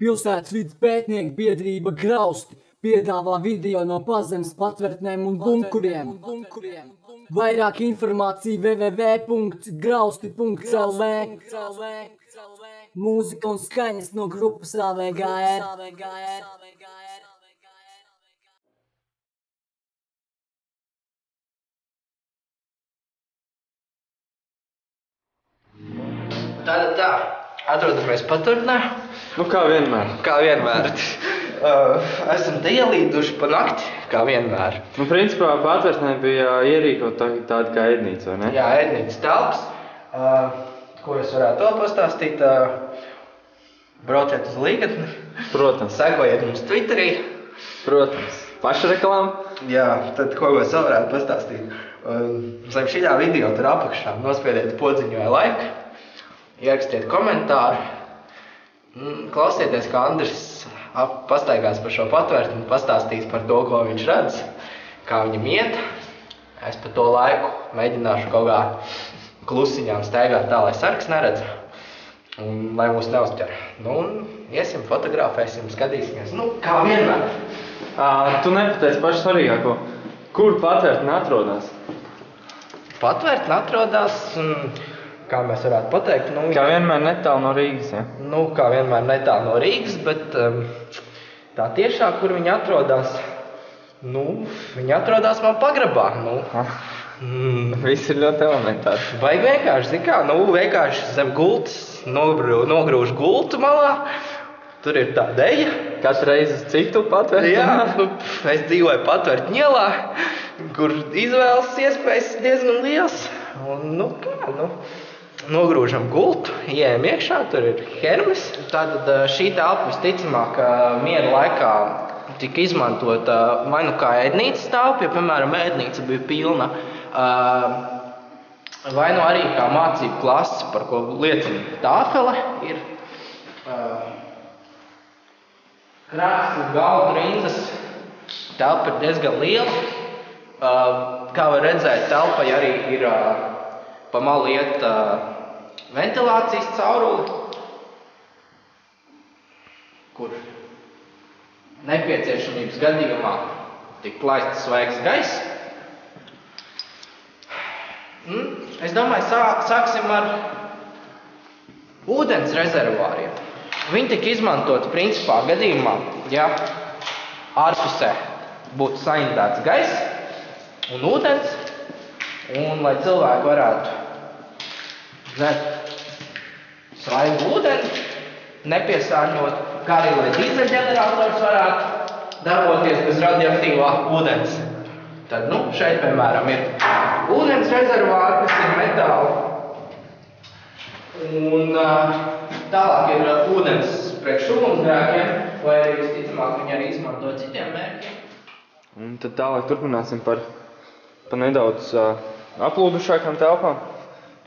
Pilsētas vides pētnieku biedrība Grausti piedāvā video no Pazemes patvērtnēm un bunkuriem. Vairāk informācija www.grausti.lv. Mūzika un skaņas no grupas AVGR. Tātad tā, atrodamies patvērtnē. Nu, kā vienmēr. Kā vienmēr. Esam te ielīduši pa nakti, kā vienmēr. Nu, principā patvērtnē bija ierīkot tāda kā ēdnīca, vai ne? Jā, ēdnīcas telpas. Ko es varētu to pastāstīt? Brauciet uz Līgatni. Protams. Sekojiet mums Twitterī. Protams. Pašreklām. Jā, tad ko mēs vēl varētu pastāstīt? Zem šajā video tur apakšā nospiediet podziņu vai laiku. Ierakstiet komentāru. Klausieties, kā Andris pastaigās par šo patvērtni un pastāstīs par to, ko viņš redz, kā viņam iet. Es pa to laiku mēģināšu kaut kā klusiņām staigāt tā, lai sargs neredz un lai mūs neuzķer. Nu, un iesim, fotografēsim, skatīsimies. Nu, kā vienmēr. Tu nepateici pašu svarīgāko. Kur patvērtne atrodas? Patvērtne atrodas, kā mēs varētu pateikt, nu... Kā vienmēr netālu no Rīgas, ja? Nu, kā vienmēr netālu no Rīgas, bet tā tiešā, kur viņi atrodas, nu, viņi atrodas man pagrabā, nu. Viss ir ļoti elementāri. Vajag vienkārši, zin kā, nu, vienkārši zem gultas, nogrūž gultu malā, tur ir tā deja. Katru reizi uz citu patvērtni? Jā, nu, es dzīvoju Patvērtņu ielā, kur izvēles iespējas diezgan liels. Un, nu, kā, nu... Nogrūžam gultu, ieejam iekšā, tur ir Hermes. Tātad šī telpa visticamāk miera laikā tika izmantota vai nu kā ēdnīcas telpa, ja, piemēram, ēdnīca bija pilna, vai nu arī kā mācību klase, par ko liecina tāfele, ir krēslu, galdu rindas. Telpa ir diezgan liela. Kā var redzēt, telpai arī ir pa malu iet ventilācijas cauruli, kur nepieciešamības gadījumā tik laists svaigs gaiss. Es domāju, sāksim ar ūdens rezervāriem. Viņi tika izmantoti principā gadījumā, ja ārpusē būtu saindēts gaiss un ūdens, un lai cilvēki varētu dzert svaigu ūdeni, nepiesārņot, kā arī lai dīzeļģenerators varētu darboties bez radioaktīvā ūdens. Tad, nu, šeit, piemēram, ir ūdens rezervāri, kas ir metāli. Un tālāk ir ūdens priekš ugunsgrēkiem, vai arī visticamāk viņi arī izmanto citiem mērķiem. Un tad tālāk turpināsim par nedaudz aplūdušākām telpām.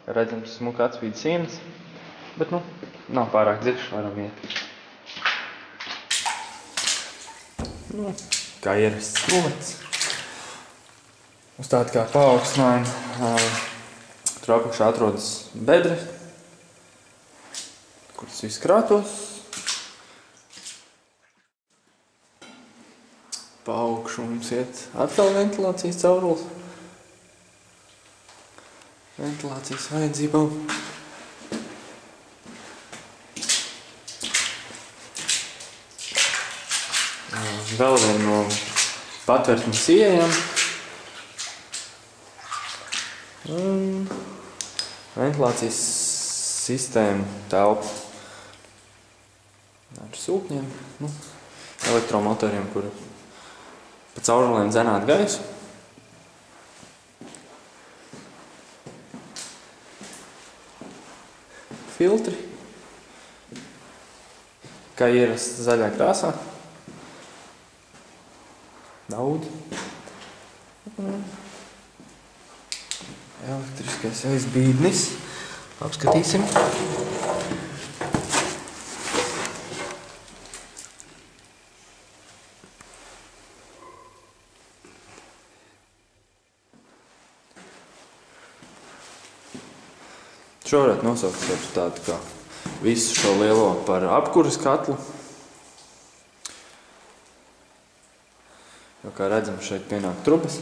Redzams, smuka atspīd sienas, bet, nu, nav pārāk dziļš, varam iet. Nu, kā ierasts skuvets. Uz tādu kā paaugstinājumu. Tur apakšā atrodas bedre, kur tas viss krātos. Pa augšu mums iet atkal ventilācijas caurulis. Ventilācijas vajadzībām. Vēl vien no patvērtnes ieejam. Un ventilācijas sistēma telpa ar sūkņiem, nu, elektromotoriem, kuri pa caurulēm dzenāt gaisu. Filtri, kā ierasts zaļā krāsā. Daudz. Elektriskais aizbīdnis. Apskatīsim. Šo varētu nosaukt tādu kā visu šo lielo par apkuras katlu. Jo, kā redzam, šeit pienāk trubas,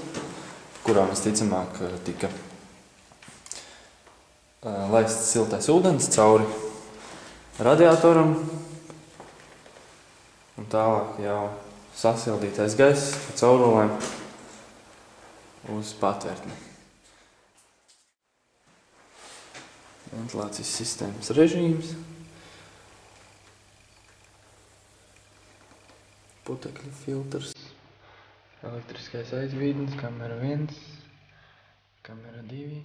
kurām visticamāk tika laists siltais ūdens cauri radiatoram un tālāk jau sasildītais gaiss pa caurulēm uz patvērtni. Ventilācijas sistēmas režīms, putekļu filtrs, elektriskais aizvīdnis, kamera 1, kamera 2.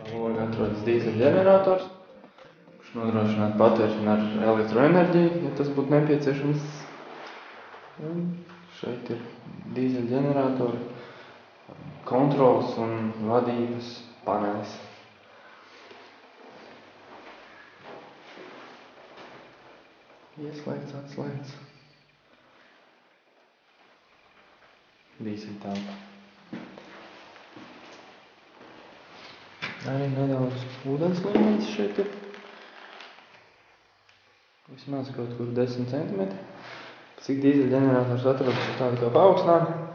Logā atrodas dīzeļģenerators, kurš nodrošinātu patvēršanu ar elektroenerģiju, ja tas būtu nepieciešams. Un šeit ir dīzeļģeneratori, kontrols un vadības panelis. Ieslēgts, atslēgts. Dīzeļtelpa. Arī nedaudz ūdens līmenis šeit ir. Vismaz kaut kur 10 cm. Cik dīzeļģenerators atrodas uz tādu kā paaugstinājuma,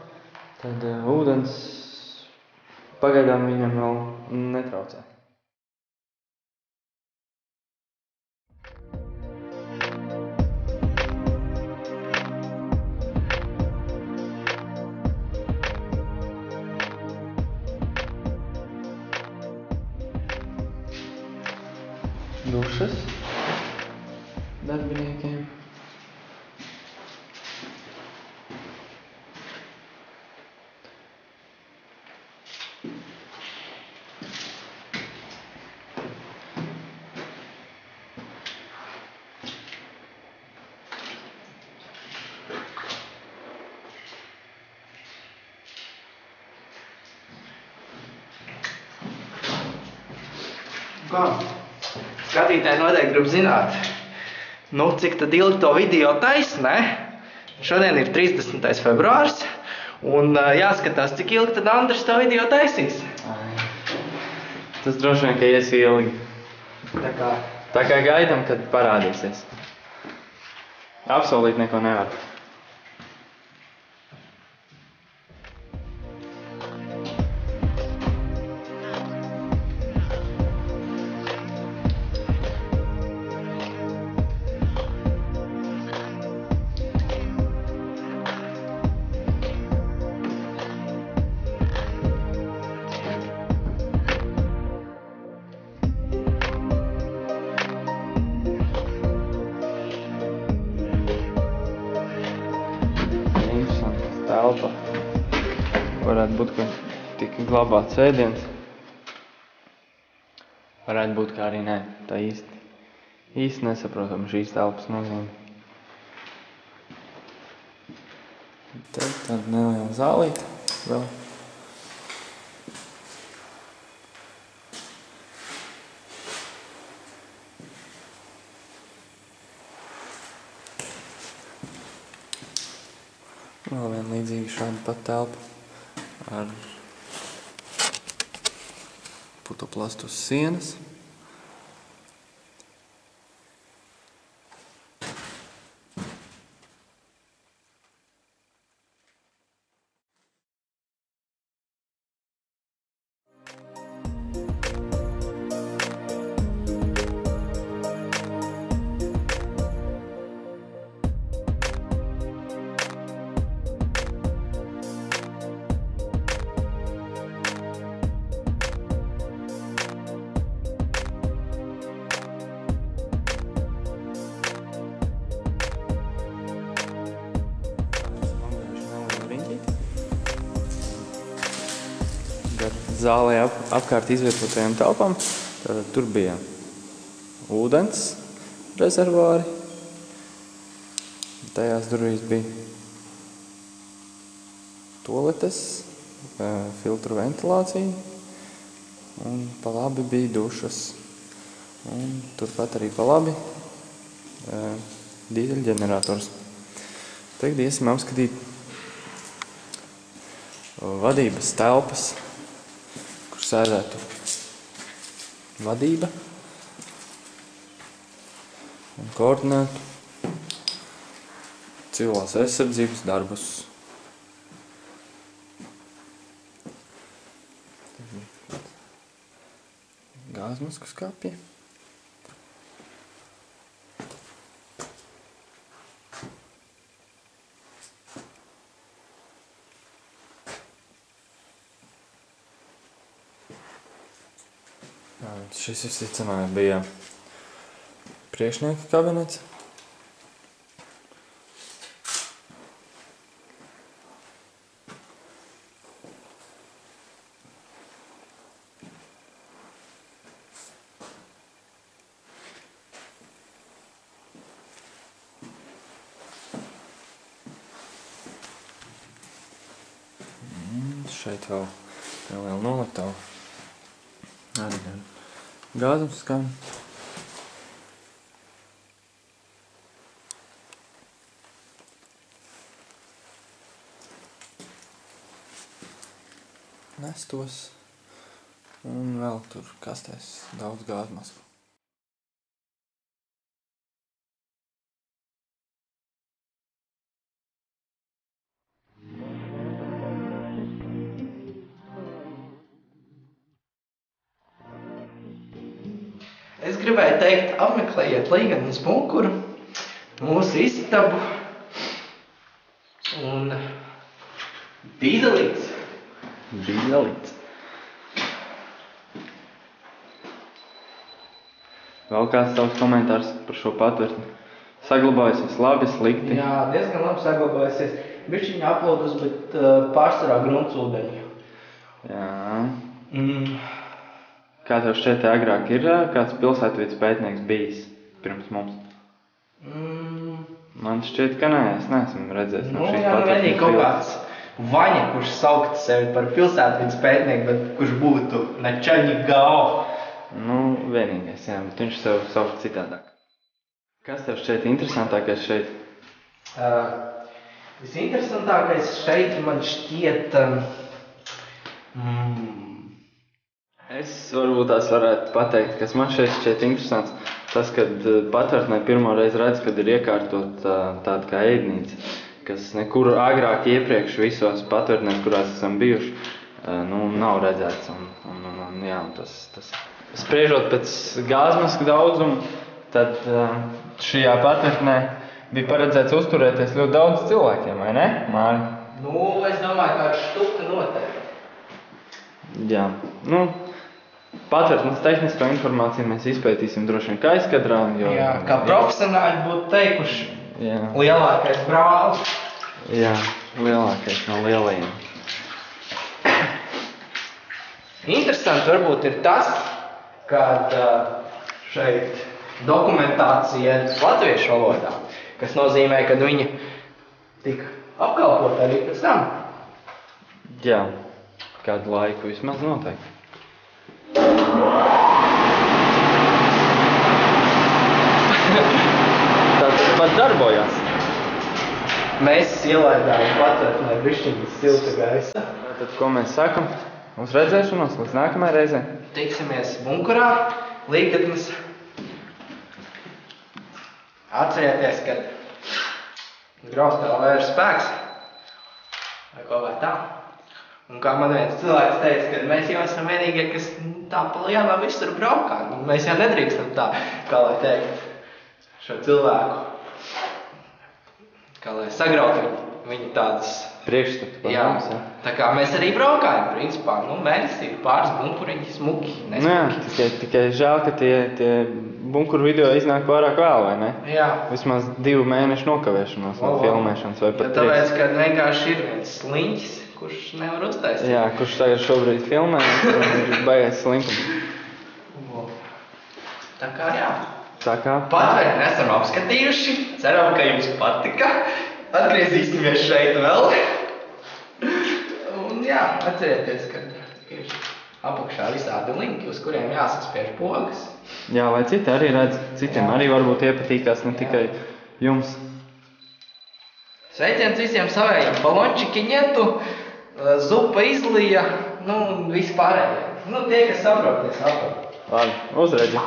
tad ūdens pagaidām viņam vēl netraucē. Dušas darbiniekiem. Kā? Skatītāji noteikti grib zināt, cik tad ilgi to video taisa, ne? Šodien ir 30. februārs, un jāskatās, cik ilgi tad Andris to video taisīs. Tas droši vien, ka ies ilgi. Tā kā gaidam, kad parādīsies. Apsolīt neko nevar. Telpa. Varētu būt, ka tika glabāts ēdiens. Varētu būt, ka arī nē, tā īsti nesaprotam šīs telpas nozīme. Te tāda neliela zālīte vēl. Vēl viena līdzīga šāda pat telpa ar putoplastu uz sienas. Zālē apkārt izvietotajām telpām, tātad tur bija ūdens rezervāri, tajās durvīs bija toaletes, filtru ventilācija, un pa labi bija dušas. Un turpat arī pa labi dīzeļģenerators. Tagad iesim apskatīt vadības telpas, kur sēdētu vadība un koordinētu civilās aizsardzības darbus. Gāzmasku skapji. Šis visticamāk bija priekšnieka kabinets. Šeit vēl neliela noliktava. Arī gāzums skan. Nestos. Un vēl tur kastēs daudz gāzmasku. Es gribēju teikt, apmeklējiet Līgatnes bunkuru, mūsu istabu un dīzelīts. Dīzelīts. Vēl kāds tavs komentārs par šo patvertni? Saglabājusies labi, slikti? Jā, diezgan labi saglabājusies. Bišķiņa aplodus, bet pārsvarā gruntsūdeņi. Jā. Kā tev šķiet, agrāk ir kāds pilsētvides pētnieks bijis pirms mums? Man šķiet, ka nē, es neesmu redzējis no šīs patvertnes. Kaut kāds Vaņa, kurš sauktu sevi par pilsētvides pētnieku, bet kurš būtu Načaņigao. Nu, vienīgais, jā, bet viņš sev saukt citādāk. Kas tev šķiet interesantākais šeit? Visinteresantākais šeit man šķiet... Es varbūt tās varētu pateikt, kas man šeit šķiet interesants. Tas, kad patvērtnē pirmo reizi redz, kad ir iekārtot tāda kā ēdnīca, kas nekur agrāk iepriekš visos patvērtnēs, kurās esam bijuši, nav redzēts. Jā, tas spriežot pēc gāzmasku daudzumu, tad šajā patvērtnē bija paredzēts uzturēties ļoti daudz cilvēkiem, vai ne, Māri? Es domāju, ka štuka noteikti. Jā, patvērtnes tehnisko informāciju mēs izpētīsim droši vien kā aizkadrā. Jā, kā profesionāļi būtu teikuši, lielākais brālis. Jā, lielākais no lielajiem. Interesanti varbūt ir tas, kad šeit dokumentācija ir latviešu valodā, kas nozīmē, ka viņa tika apkalpota arī pēc tam. Jā, kādu laiku vismaz noteikti. Tātad pat darbojās. Mēs ielaidām patvērtnē bišķiņu silta gaisa. Tātad, ko mēs sakam? Uz redzēšanos līdz nākamajai reizē. Tiksimies bunkurā, Līgatnes. Atcerieties, kad graustēlē ir spēks. Vai kaut kā tā. Un kā man viens cilvēks teica, ka mēs jau esam vienīgie, kas tā pa lielā visur braukā. Mēs jau nedrīkstam tā, kā lai teikt, šo cilvēku, kā lai sagrautu viņu tādas priekšstatu. Jā, tā kā mēs arī braukājam, principā, mēnesī pāris bunkuriņi smuki, nesmuki. Jā, tikai žēl, ka tie bunkuru video iznāk pārāk vēl, vai ne? Jā. Vismaz 2 mēnešu nokavēšanos no filmēšanas vai pat 3. Tāpēc, ka vienkārši ir viens sliņķis, kurš nevar uztaisīt. Jā, kurš tagad šobrīd filmē, ir baigais slinkums. Tā kā jā. Tā kā? Patvērtni esam apskatījuši, ceram, ka jums patika. Atgriezīsimies šeit vēl. Un jā. atcerieties, ka ir apakšā visādi linki, uz kuriem jāsaspiež pogas. Jā, lai citi arī redz, citiem arī varbūt iepatīkās, ne tikai jums. Sveiciens visiem savējiem, balončiki ņetu, zupa izlija, nu un vispārējie. Nu, tie, kas saprot, tie saprot. Labi, uzredzi.